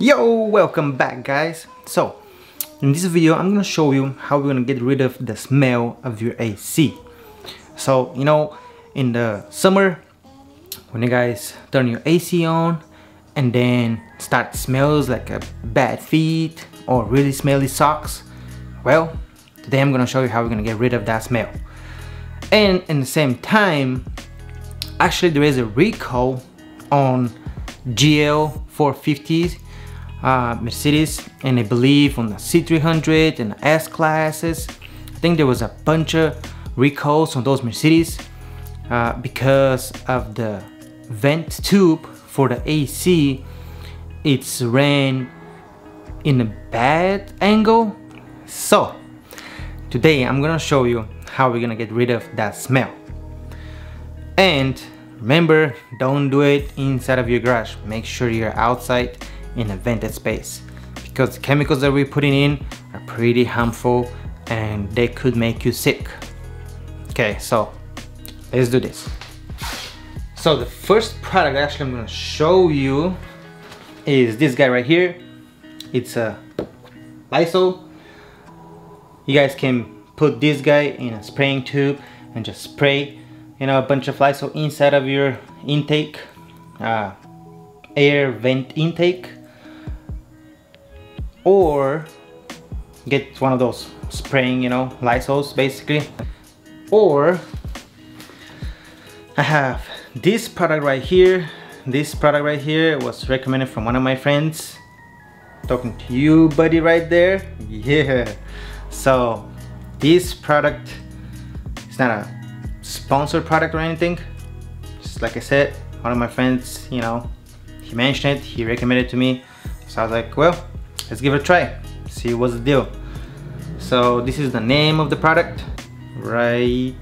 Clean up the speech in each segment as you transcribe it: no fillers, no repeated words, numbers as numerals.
Yo, welcome back guys. So in this video I'm gonna show you how we're gonna get rid of the smell of your AC. So in the summer when you guys turn your AC on and then start smells like a bad feet or really smelly socks, well, today I'm gonna show you how we're gonna get rid of that smell. And in the same time, actually there is a recall on GL 450s, Mercedes, and I believe on the C300 and the S classes. I think there was a bunch of recalls on those Mercedes because of the vent tube for the AC. It's ran in a bad angle. So today I'm gonna show you how we're gonna get rid of that smell. And remember, don't do it inside of your garage. Make sure you're outside in a vented space, because the chemicals that we're putting in are pretty harmful and they could make you sick. Okay, so let's do this. So the first product actually I'm going to show you is this guy right here. It's a Lysol. You guys can put this guy in a spraying tube and just spray a bunch of Lysol inside of your intake, air vent intake, or get one of those spraying Lysols basically. Or I have this product right here. This product right here was recommended from one of my friends. Talking to you, buddy, right there. Yeah. So this product is not a sponsored product or anything. Just like I said, one of my friends, he mentioned it, he recommended it to me. So I was like, well, let's give it a try, see what's the deal. So this is the name of the product right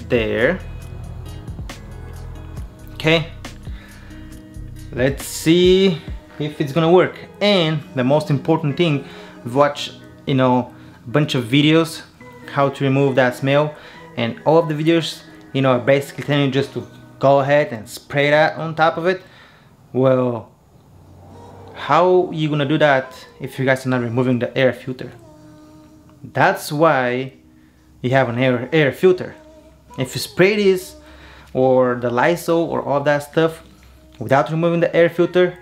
there. Okay, let's see if it's gonna work. And the most important thing, I've watched a bunch of videos how to remove that smell, and all of the videos are basically telling you just to go ahead and spray that on top of it. Well, how you gonna do that if you guys are not removing the air filter? That's why you have an air filter. If you spray this or the Lysol or all that stuff without removing the air filter,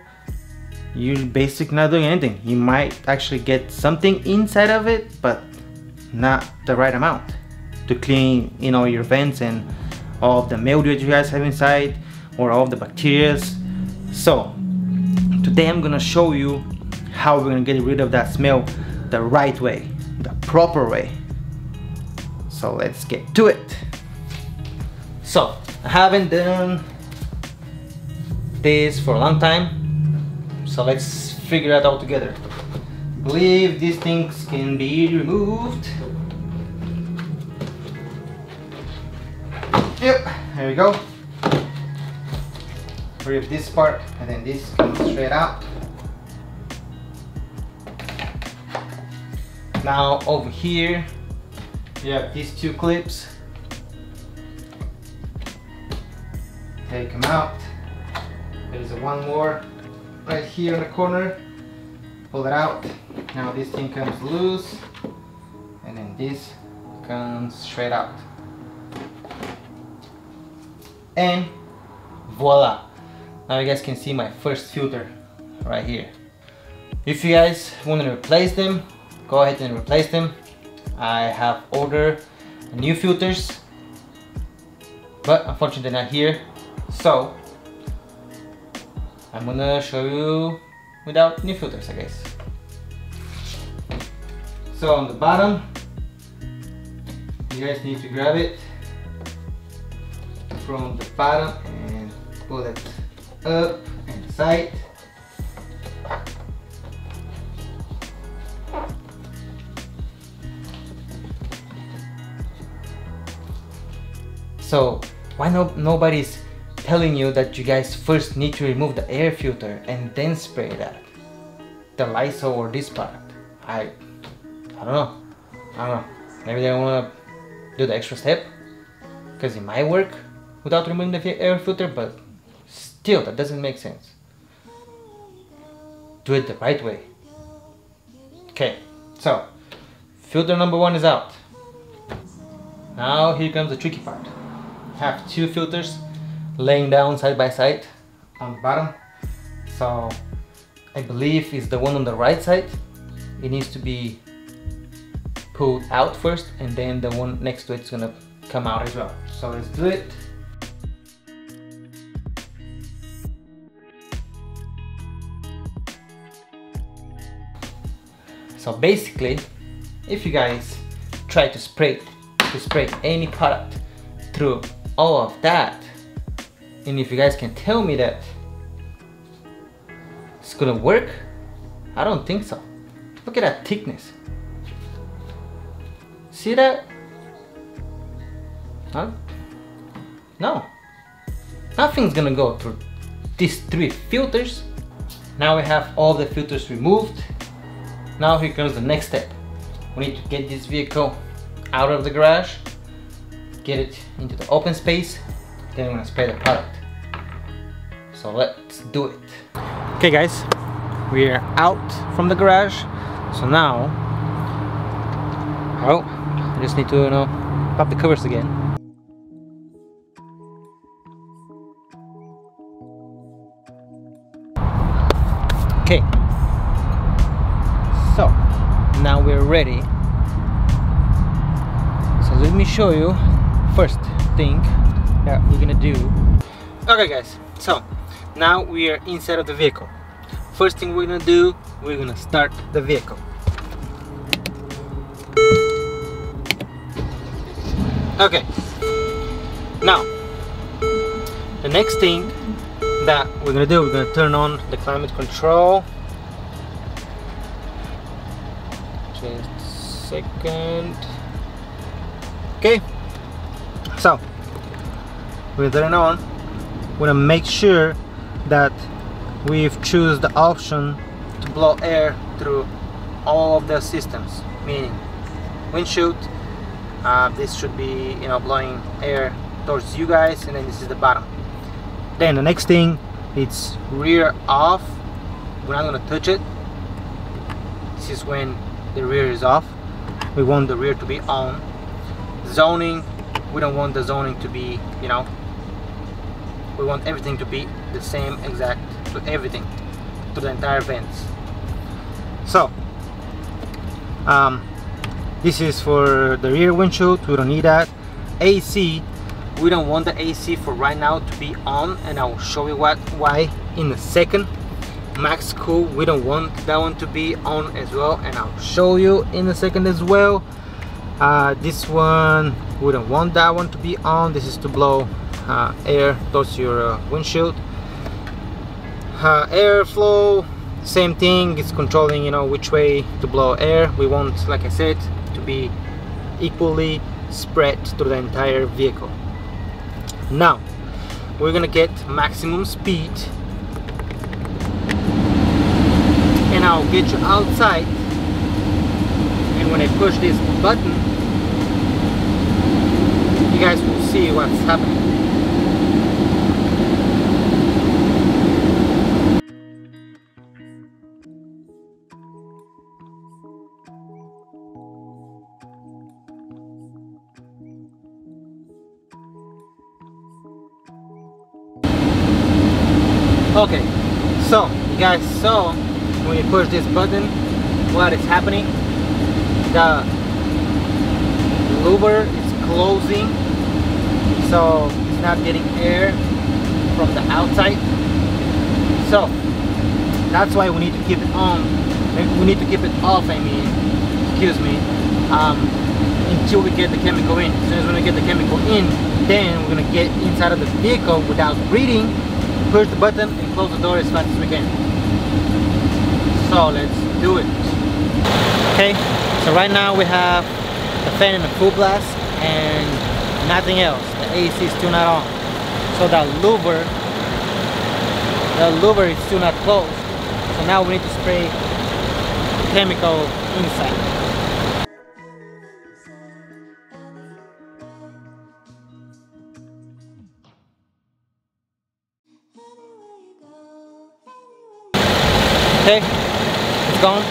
you're basically not doing anything. You might actually get something inside of it, but not the right amount to clean your vents and all of the mildew that you guys have inside, or all of the bacteria. So today I'm gonna show you how we're gonna get rid of that smell the right way, the proper way. So let's get to it. So I haven't done this for a long time, so let's figure it out together. I believe these things can be removed. Yep, there we go. Remove this part, and then this comes straight out. Now over here you have these two clips. Take them out. There's one more right here in the corner. Pull it out. Now this thing comes loose, and then this comes straight out. And voila! Now you guys can see my first filter right here. If you guys want to replace them, go ahead and replace them. I have ordered new filters, but unfortunately they're not here. So I'm gonna show you without new filters, I guess. So on the bottom, you guys need to grab it from the bottom and pull it up and the side. So why nobody's telling you that you guys first need to remove the air filter and then spray that, the Lysol or this product? I don't know. Maybe they don't want to do the extra step because it might work without removing the air filter, but still that doesn't make sense. do it the right way. Okay, so filter number 1 is out. Now here comes the tricky part. I have 2 filters laying down side by side on the bottom. So I believe it's the one on the right side. It needs to be pulled out first, and then the one next to it's gonna come out as well. So let's do it. So basically, if you guys try to spray any product through all of that, and if you guys can tell me that it's gonna work, I don't think so. Look at that thickness. See that? Huh? No. Nothing's gonna go through these 3 filters. Now we have all the filters removed. Now here comes the next step. We need to get this vehicle out of the garage, get it into the open space, then we're gonna spray the product. So let's do it. Okay guys, we're out from the garage. So now, oh, I just need to, pop the covers again. Okay. So now we're ready. So let me show you first thing that we're gonna do. Okay guys, so now we are inside of the vehicle. First thing we're gonna do, we're gonna start the vehicle. Okay, now the next thing that we're gonna do, we're gonna turn on the climate control. Just a second. Okay, so we're turning on. We're gonna make sure that we've choose the option to blow air through all of the systems, meaning windshield. This should be, blowing air towards you guys, and then this is the bottom. Then the next thing, it's rear off. We're not gonna touch it. This is when the rear is off. We want the rear to be on. Zoning, we don't want the zoning to be, we want everything to be the same exact to everything, to the entire vents. So this is for the rear windshield. We don't need that. AC, we don't want the AC for right now to be on, and I will show you why in a second. Max cool, we don't want that one to be on as well, and I'll show you in a second as well. This one, we don't want that one to be on. This is to blow air towards your windshield. Airflow, same thing, it's controlling which way to blow air. We want, like I said, to be equally spread through the entire vehicle. Now we're gonna get maximum speed, and I'll get you outside, and when I push this button, you guys will see what's happening. Okay, so you guys saw when you push this button what is happening. The louver is closing, so it's not getting air from the outside. So that's why we need to keep it on. We need to keep it off, excuse me, until we get the chemical in. As soon as we get the chemical in, then we're gonna get inside of the vehicle without breathing, push the button and close the door as fast as we can. So let's do it. Okay, so right now we have the fan in the full blast and nothing else. The AC is still not on. So the louver is still not closed. So now we need to spray chemical inside. Okay, is gone.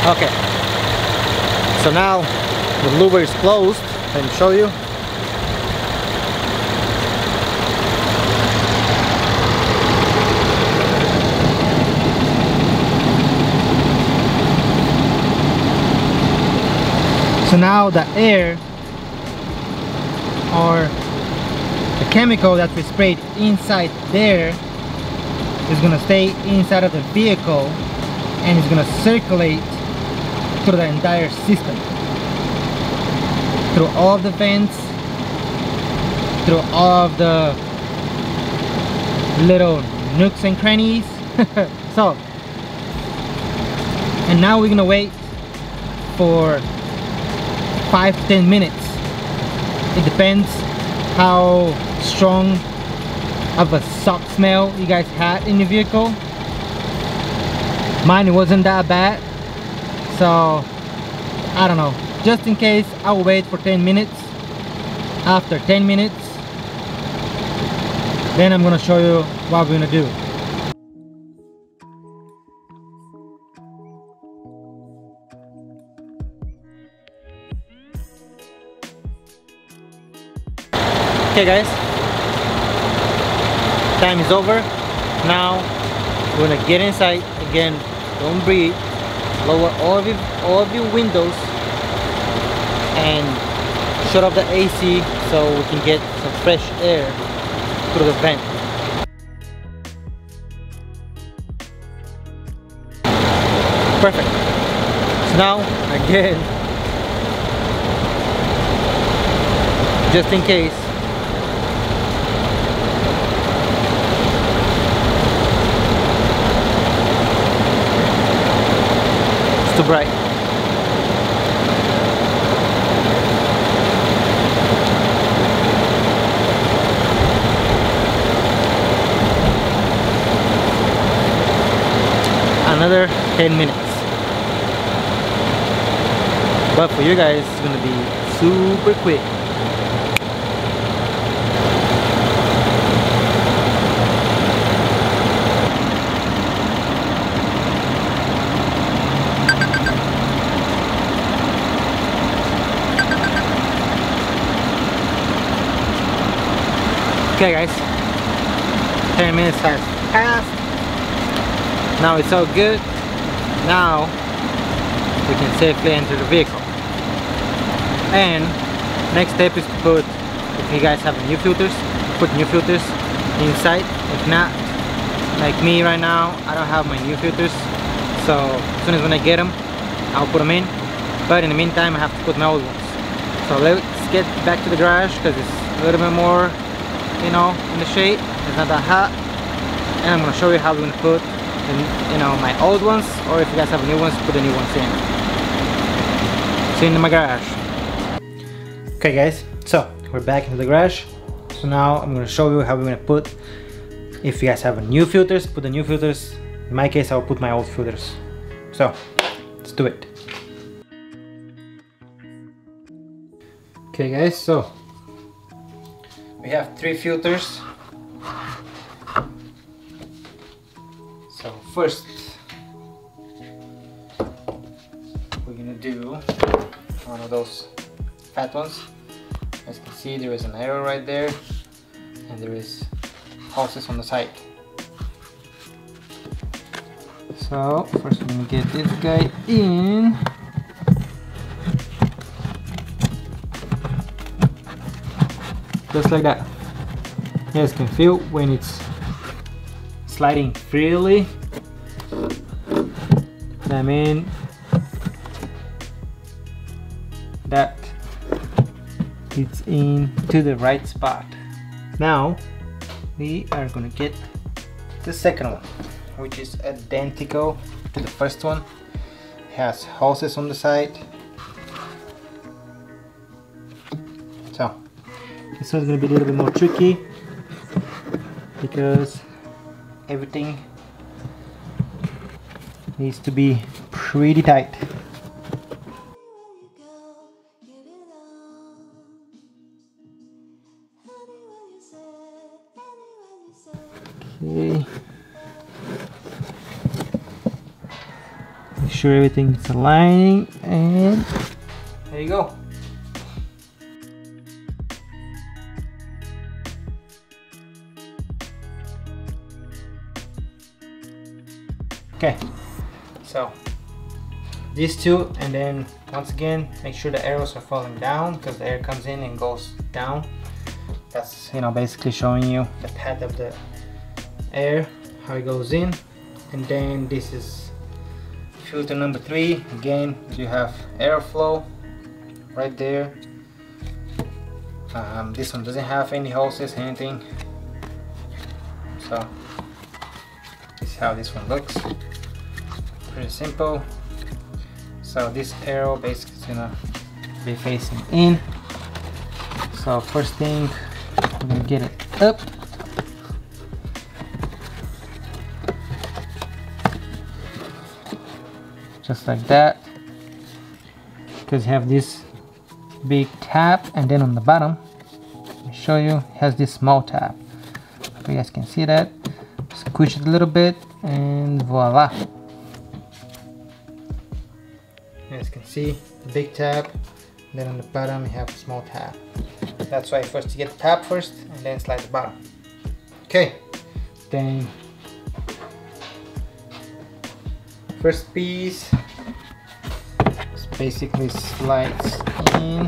Okay, so now the louver is closed. Let me show you. So now the air or the chemical that we sprayed inside there is gonna stay inside of the vehicle and it's gonna circulate through the entire system, through all of the vents, through all of the little nooks and crannies. So, and now we're gonna wait for 5 to 10 minutes. It depends how strong of a sock smell you guys had in the vehicle. Mine wasn't that bad, so I don't know. Just in case, I'll wait for 10 minutes. After 10 minutes, then I'm gonna show you what we're gonna do. Okay guys, time is over. Now we're gonna get inside again. Don't breathe. Lower all of your windows and shut off the AC so we can get some fresh air through the vent. Perfect. So now again, just in case, it's too bright. Another 10 minutes. But for you guys, it's gonna be super quick. Okay guys, 10 minutes has passed. Now it's all good. Now we can safely enter the vehicle. And next step is to put, if you guys have new filters, put new filters inside. If not, like me right now, I don't have my new filters, so as soon as when I get them, I'll put them in. But in the meantime, I have to put my old ones. So let's get back to the garage because it's a little bit more, you know, in the shade. It's not that hot. And I'm gonna show you how we're gonna put, you know, my old ones, or if you guys have new ones, put the new ones in. See you in my garage. Okay guys, so we're back into the garage. So now I'm gonna show you how we're gonna put, if you guys have new filters, put the new filters. In my case, I'll put my old filters. So let's do it. Okay guys, so we have 3 filters. So first, we're gonna do one of those fat ones. As you can see, there is an arrow right there, and there is hoses on the side. So first, we're gonna get this guy in. Just like that. You guys can feel when it's sliding freely. I mean that it's into the right spot. Now we are gonna get the second one, which is identical to the first one. It has hoses on the side. So this one's gonna be a little bit more tricky because everything needs to be pretty tight. Okay. Make sure everything is aligning, and there you go. Okay, so these two, and then once again make sure the arrows are falling down, because the air comes in and goes down. That's, you know, basically showing you the path of the air, how it goes in. And then this is filter number 3. Again, you have airflow right there. This one doesn't have any hoses, anything. So this is how this one looks. Pretty simple. So this arrow basically is gonna be facing in. So first thing, I'm gonna get it up. Just like that. Because you have this big tab, and then on the bottom, let me show you, it has this small tab. Hope you guys can see that. Squish it a little bit, and voila. As you can see, the big tab, and then on the bottom you have a small tab. That's why first you get the tab first, and then slide the bottom. Okay, then first piece basically slides in.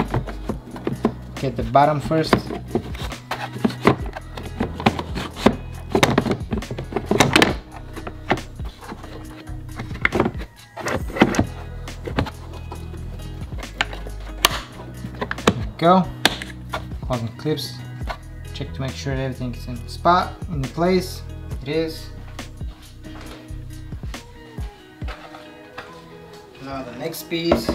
Get the bottom first. Go. Closing clips. Check to make sure everything is in the spot, in the place. It is. Now the next piece.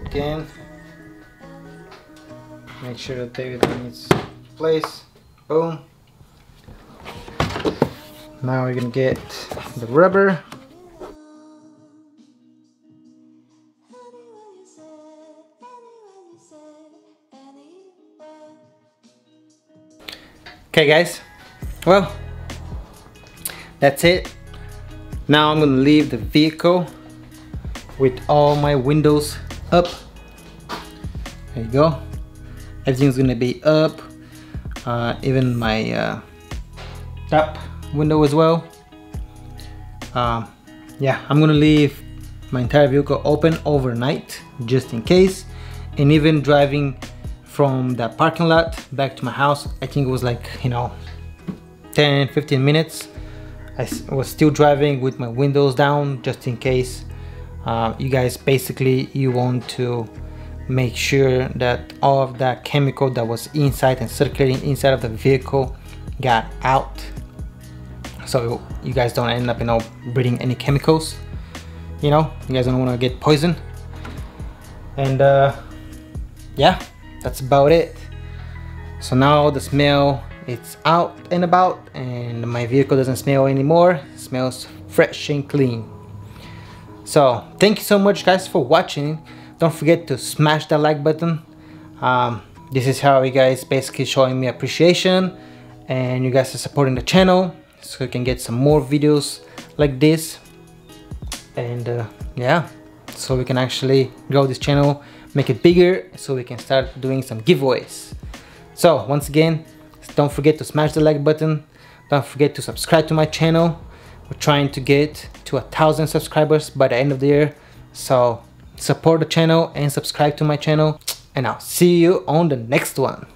Again, make sure that everything is in place. Boom. Now we're gonna get the rubber. Okay guys, well, that's it. Now I'm gonna leave the vehicle with all my windows up. There you go. Everything's gonna be up, even my top window as well. Yeah, I'm gonna leave my entire vehicle open overnight just in case. And even driving from the parking lot back to my house, I think it was like, you know, 10-15 minutes. I was still driving with my windows down just in case. You guys, basically you want to make sure that all of that chemical that was inside and circulating inside of the vehicle got out, so you guys don't end up, you know, breathing any chemicals. You know, you guys don't want to get poisoned. And yeah, that's about it. So now the smell, it's out and about, and my vehicle doesn't smell anymore. It smells fresh and clean. So thank you so much guys for watching. Don't forget to smash that like button. This is how you guys basically showing me appreciation, and you guys are supporting the channel so you can get some more videos like this. And yeah, so we can actually grow this channel, make it bigger, so we can start doing some giveaways. So once again, don't forget to smash the like button. Don't forget to subscribe to my channel. We're trying to get to 1,000 subscribers by the end of the year. So support the channel and subscribe to my channel, and I'll see you on the next one.